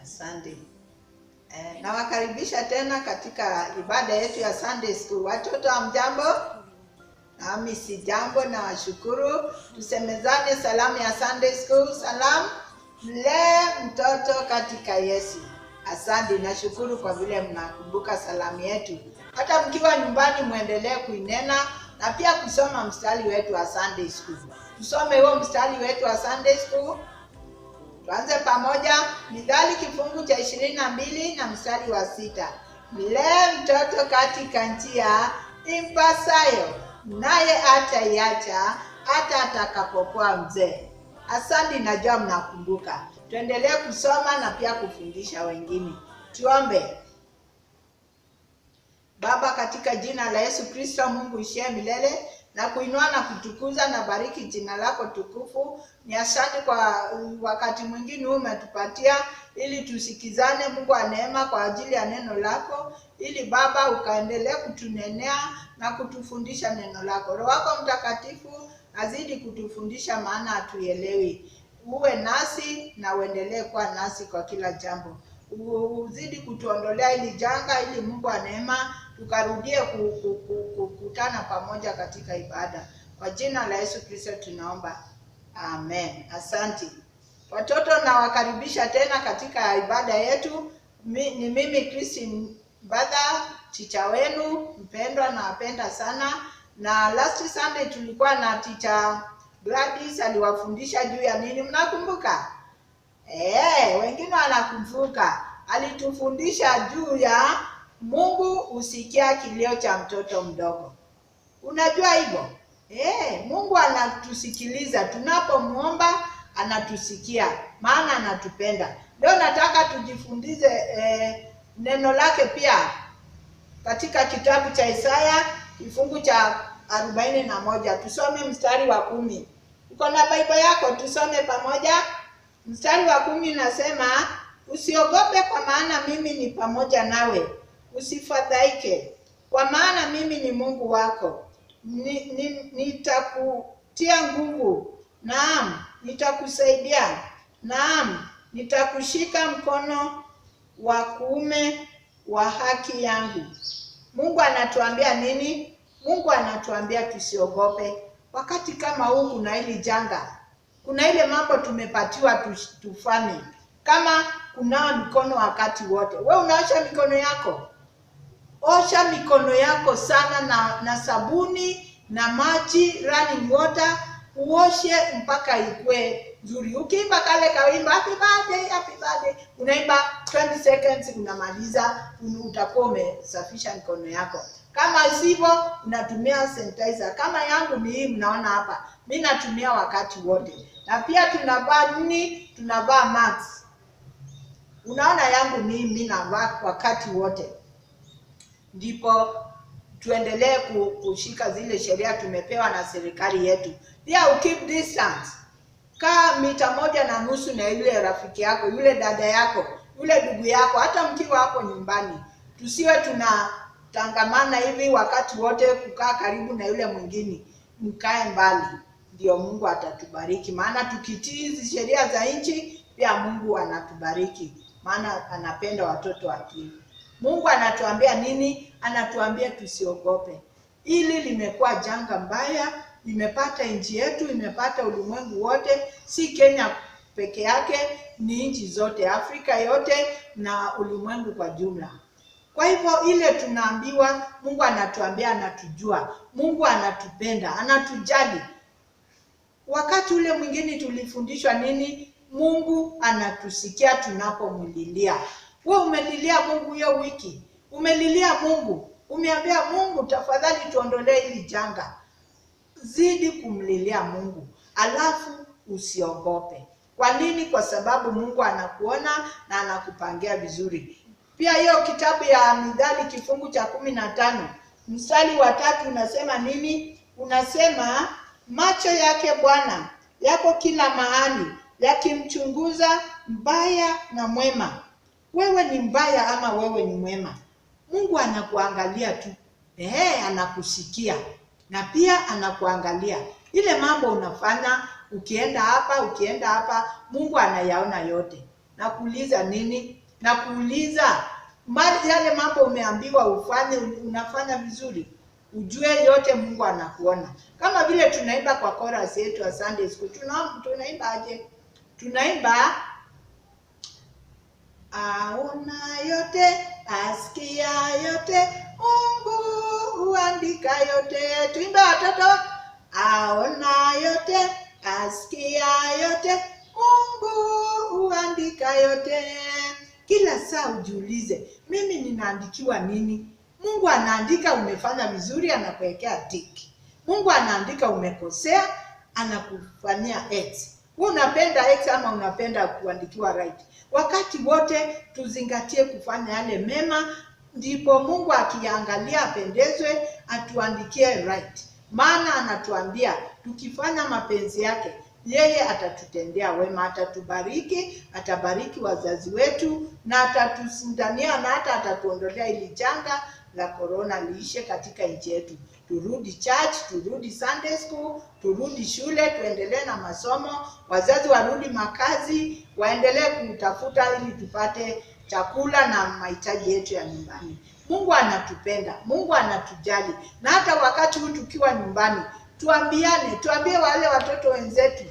Asante. Nawakaribisha tena katika ibada yetu ya Sunday School. Watoto hamjambo? Nami si jambo, na washukuru. Tusemezane salamu ya Sunday School. Salamu, mlee mtoto katika Yesu. Asante, nashukuru kwa vile mnakumbuka salamu yetu. Hata mkiwa nyumbani muendelee kuinena na pia kusoma mstari wetu wa Sunday School. Tusome huo mstari wetu wa Sunday School. Tuanze pamoja. Mithali kifungu cha 22 na mstari wa 6. Mlee mtoto katika njia impasayo, naye hataiacha hata atakapokuwa mzee. Asante, najua mnakumbuka. Tuendelee kusoma na pia kufundisha wengine. Tuombe. Baba, katika jina la Yesu Kristo, Mungu ishiye milele, na kuinua na kutukuza na bariki jina lako tukufu. Ni asante kwa wakati mwingine umetupatia ili tusikizane, Mungu wa neema, kwa ajili ya neno lako, ili Baba ukaendelee kutunenea na kutufundisha neno lako. Roho wako Mtakatifu azidi kutufundisha, maana hatuelewi. Uwe nasi na uendelee kuwa nasi kwa kila jambo. Uzidi kutuondolea ili janga, ili Mungu wa neema tukarudie kukutana pamoja katika ibada. Kwa jina la Yesu Kristo tunaomba. Amen. Asante. Watoto, nawakaribisha tena katika ibada yetu. Ni mimi Christine Mbadha, teacher wenu mpendwa na wapenda sana. Na last Sunday tulikuwa na teacher Gladys, aliwafundisha juu ya nini? Mnakumbuka? Wengine wanakumbuka. Alitufundisha juu ya Mungu usikia kilio cha mtoto mdogo. Unajua hivyo? Mungu anatusikiliza tunapomuomba, anatusikia, maana anatupenda. Leo nataka tujifundize neno lake pia katika kitabu cha Isaya kifungu cha 41. Tusome mstari wa 10. Uko na Biblia yako? Tusome pamoja. Mstari wa 10 nasema, usiogope kwa maana mimi ni pamoja nawe. Usifadhaike kwa maana mimi ni Mungu wako. Nitakutia nguvu. Naam, nitakusaidia. Naam, nitakushika mkono wa kuume wa haki yangu. Mungu anatuambia nini? Mungu anatuambia tusiogope. Wakati kama huu kuna hili janga, kuna ile mambo tumepatiwa tufanye, kama kunawa mikono wakati wote. Wewe unaosha mikono yako? Osha mikono yako sana na sabuni na maji, running water. Uoshe mpaka ikue nzuri. Ukiimba kale kaimba happy birthday, happy birthday, unaimba 20 seconds unamaliza, utakuwa umesafisha mikono yako. Kama sivyo unatumia sanitizer. Kama yangu ni hii mnaona hapa. Mimi natumia wakati wote. Na pia tunavaa nini? Tunavaa mask. Unaona yangu ni mimi navaa wakati wote. Ndipo tuendelee kushika zile sheria tumepewa na serikali yetu. Pia keep distance. Kaa mita 1.5 na yule rafiki yako, yule dada yako, yule ndugu yako, hata mkiwa hapo nyumbani. Tusiwe tunatangamana hivi wakati wote, kukaa karibu na yule mwingine. Mkae mbali. Ndio Mungu atatubariki. Maana tukitii hizi sheria za nchi, pia Mungu anatubariki. Maana anapenda watoto wake. Mungu anatuambia nini? Anatuambia tusiogope. Hili limekuwa janga mbaya, limepata nchi yetu, limepata ulimwengu wote, si Kenya peke yake, ni nchi zote, Afrika yote na ulimwengu kwa jumla. Kwa hivyo ile tunaambiwa, Mungu anatuambia, anatujua, Mungu anatupenda, anatujali. Wakati ule mwingine tulifundishwa nini? Mungu anatusikia tunapomlilia. Wewe umelilia Mungu hiyo wiki? Umelilia Mungu? Umeambia Mungu, tafadhali tuondolee hili janga? Zidi kumlilia Mungu, alafu usiogope. Kwa nini? Kwa sababu Mungu anakuona na anakupangia vizuri. Pia hiyo kitabu ya Mithali kifungu cha 15 mstari wa 3 unasema nini? Unasema, macho yake Bwana yako kila mahali, yakimchunguza mbaya na mwema. Wewe ni mbaya ama wewe ni mwema? Mungu anakuangalia tu. Anakusikia na pia anakuangalia. Ile mambo unafanya, ukienda hapa, Mungu anayaona yote. na kuuliza nini, na kuuliza yale mambo umeambiwa ufanye, unafanya vizuri, ujue yote Mungu anakuona. Kama vile tunaimba kwa chorus yetu ya Sunday School. Tunaimba aje? Tunaimba aona yote, asikia yote, Mungu huandika yote. Tuimba watoto. Aona yote, asikia yote, Mungu huandika yote. Kila saa ujiulize, mimi ninaandikiwa nini? Mungu anaandika umefanya vizuri, anakuwekea tiki. Mungu anaandika umekosea, anakufanyia X. Wewe unapenda X ama unapenda kuandikiwa right? Wakati wote tuzingatie kufanya yale mema, ndipo Mungu akiangalia apendezwe, atuandikie right. Maana anatuambia tukifanya mapenzi yake, yeye atatutendea wema, atatubariki, atabariki wazazi wetu, na atatusindania, na hata atatuondolea ili janga la corona liishe katika nchi yetu. Turudi church, turudi Sunday school, turudi shule, tuendelee na masomo, wazazi warudi makazi, waendelee kutafuta ili tupate chakula na mahitaji yetu ya nyumbani. Mungu anatupenda, Mungu anatujali. Na hata wakati huu tukiwa nyumbani, tuambie wale watoto wenzetu.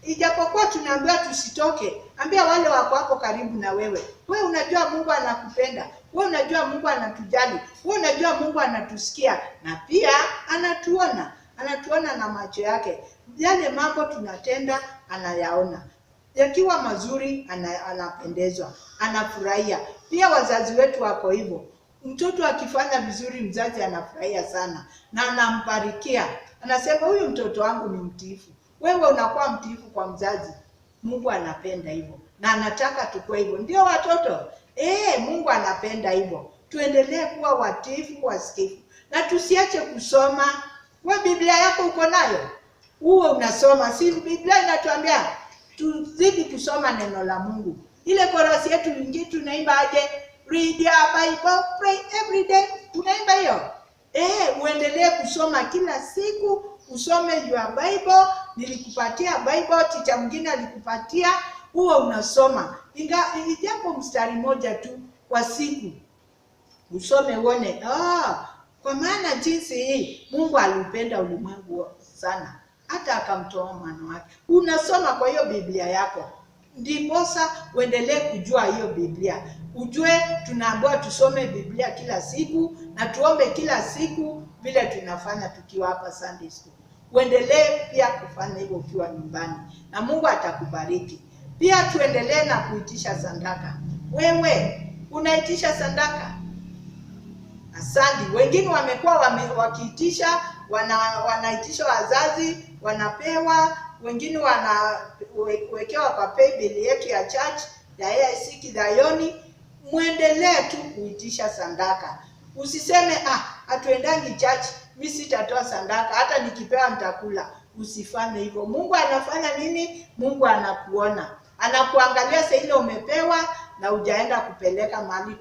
Ijapokuwa tunaambiwa tusitoke, ambia wale wako hapo karibu na wewe. Wewe unajua Mungu anakupenda. Wewe unajua Mungu anatujali. Wewe unajua Mungu anatusikia na pia anatuona. Anatuona na macho yake. Yale mambo tunatenda anayaona. Yakiwa mazuri anapendezwa, anafurahia. Pia wazazi wetu wako hivyo. Mtoto akifanya vizuri mzazi anafurahia sana na anamparikia. Anasema huyu mtoto wangu ni mtiifu. Wewe unakuwa mtiifu kwa mzazi. Mungu anapenda hivyo na anataka tukue hivyo. Ndio watoto? Mungu anapenda hivyo. Tuendelee kuwa watiifu, wasikifu. Na tusiache kusoma. Wewe Biblia yako uko nayo? Uwe unasoma. Si Biblia inatuambia tuzidi kusoma neno la Mungu. Ile korasi yetu nyingine tunaimba aje? Read your Bible, pray every day. Tunaimba hiyo. Uendelee kusoma kila siku, usome your Bible. Nilikupatia Bible, teacher mwingine alikupatia, uwe unasoma. Ijapo mstari moja tu kwa siku. Usome uone, kwa maana jinsi hii Mungu alipenda ulimwengu sana hata akamtoa mwana wake. Unasoma kwa hiyo Biblia yako. Ndiposa uendelee kujua hiyo Biblia. Ujue tunaambiwa tusome Biblia kila siku na tuombe kila siku vile tunafanya tukiwa hapa Sunday School. Uendelee pia kufanya hivyo ukiwa nyumbani na Mungu atakubariki. Pia tuendelee na kuitisha sadaka. Wewe unaitisha sadaka? Asante. Wengine wamekuwa wakiitisha, wanaitisha wazazi, wanapewa, wengine wanawekewa kwa paybill yetu ya church ya AIC Kidayoni. Muendelee tu kuitisha sadaka. Usiseme hatuendangi church, mimi sitatoa sadaka, hata nikipewa nitakula. Usifanye hivyo. Mungu anafanya nini? Mungu anakuona. Anakuangalia saa ile umepewa na hujaenda kupeleka mahali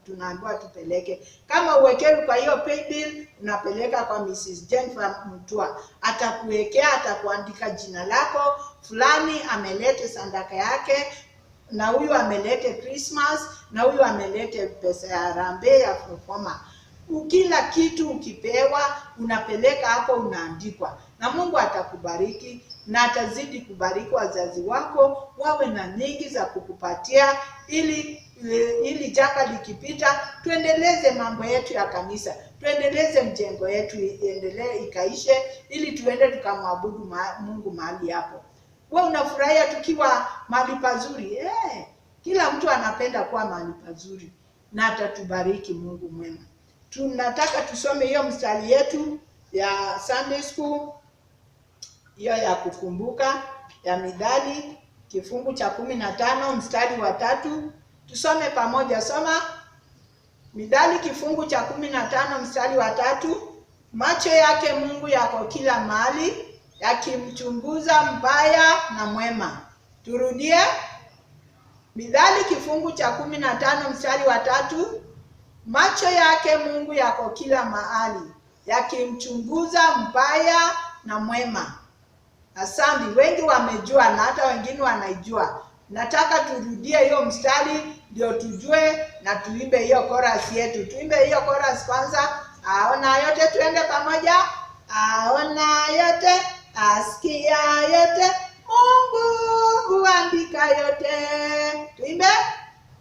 tunaambiwa tupeleke. Kama uwekewe kwa hiyo paybill, unapeleka kwa Mrs. Jennifer Mutua. Atakuwekea, atakuandika jina lako, fulani amelete sadaka yake, na huyu amelete Christmas, na huyu amelete pesa ya harambee ya Fofoma. Kila kitu ukipewa, unapeleka hapo, unaandikwa. Na Mungu atakubariki na atazidi kubariki wazazi wako, wawe na nyingi za kukupatia ili janga likipita tuendeleze mambo yetu ya kanisa, tuendeleze mjengo yetu iendelee ikaishe, ili tuende tukamwabudu Mungu mahali hapo. Wewe unafurahia tukiwa mahali pazuri? Kila mtu anapenda kuwa mahali pazuri na atatubariki Mungu mwema. Tunataka tusome hiyo mstari yetu ya Sunday School, hiyo ya kukumbuka ya Mithali kifungu cha 15 mstari wa 3. Tusome pamoja. Soma. Mithali kifungu cha 15 mstari wa 3. Macho yake Mungu yako kila mahali, yakimchunguza mbaya na mwema. Turudie. Mithali kifungu cha 15 mstari wa 3. Macho yake Mungu yako kila mahali, yakimchunguza mbaya na mwema. Asante. Wengi wamejua na hata wengine wanaijua. Nataka turudie hiyo mstari ndio tujue na tuimbe hiyo chorus yetu. Tuimbe hiyo chorus kwanza. Aona yote, tuende pamoja. Aona yote, asikia yote, Mungu huandika yote. Tuimbe.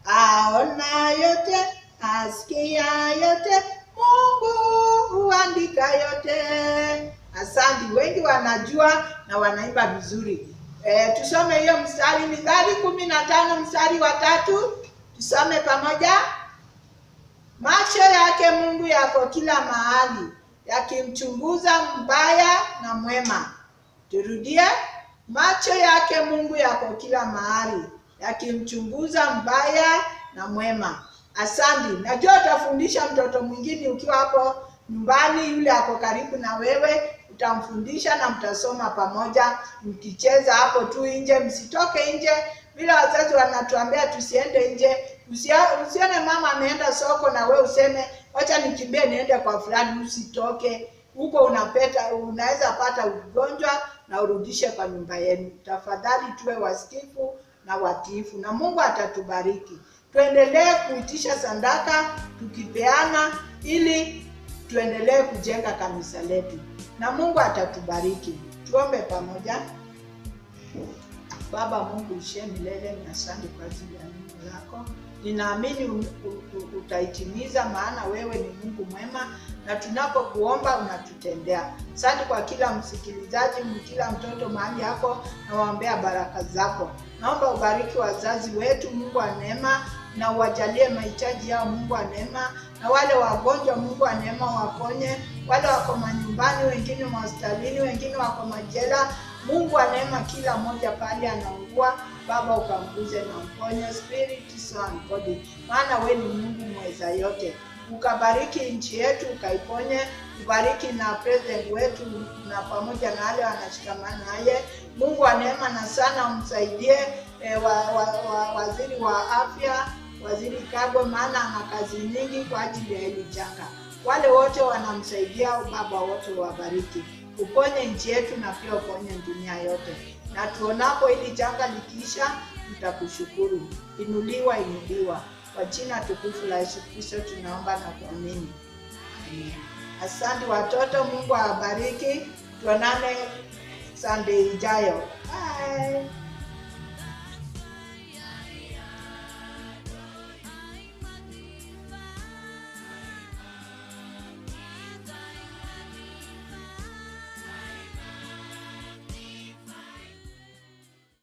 Aona yote, asikia yote, Mungu huandika yote. Asante, wengi wanajua na wanaimba vizuri. Tusome hiyo mstari, Mithali 15 mstari wa 3. Tusome pamoja. Macho yake Mungu yako kila mahali, yakimchunguza mbaya na mwema. Turudie. Macho yake Mungu yako kila mahali, yakimchunguza mbaya na mwema. Asante. Najua utafundisha mtoto mwingine ukiwa hapo nyumbani, yule ako karibu na wewe, utamfundisha na mtasoma pamoja mkicheza hapo tu nje. Msitoke nje, bila wazazi wanatuambia tusiende nje. Usione mama ameenda soko na wewe useme acha nikimbie niende kwa fulani. Usitoke huko, unaweza pata ugonjwa na urudishe kwa nyumba yenu. Tafadhali tuwe wasikifu na watiifu na Mungu atatubariki. Tuendelee kuitisha sadaka tukipeana ili tuendelee kujenga kanisa letu na Mungu atatubariki. Tuombe pamoja. Baba Mungu ushe milele, ni asante kwa ajili ya neno lako. Ninaamini utaitimiza, maana wewe ni Mungu mwema na tunapokuomba unatutendea. Asante kwa kila msikilizaji, kila mtoto mahali hapo, na waombea baraka zako. Naomba ubariki wazazi wetu, Mungu wa neema, na uwajalie mahitaji yao, Mungu wa neema, na wale wagonjwa, Mungu wa neema, waponye. Wale wako manyumbani, wengine hospitalini, wengine wako majela, Mungu wa neema, kila mmoja pale anaugua, Baba ukamguze na mponye, spirit, soul and body, maana wewe ni Mungu mweza yote. Ukabariki nchi yetu, ukaiponye. Ubariki na president wetu na pamoja na wale wanashikamana naye, Mungu wa neema, na sana umsaidie waziri wa afya, Waziri Kagwe, maana ana kazi nyingi kwa ajili ya hili janga. Wale wote wanamsaidia, Baba wote wabariki. Uponye nchi yetu na pia uponye dunia yote. Na tuonapo hili janga likiisha, tutakushukuru. Inuliwa. Kwa jina tukufu la Yesu Kristo tunaomba na kuamini. Amen. Asante watoto, Mungu awabariki. Tuonane Sunday ijayo. Bye.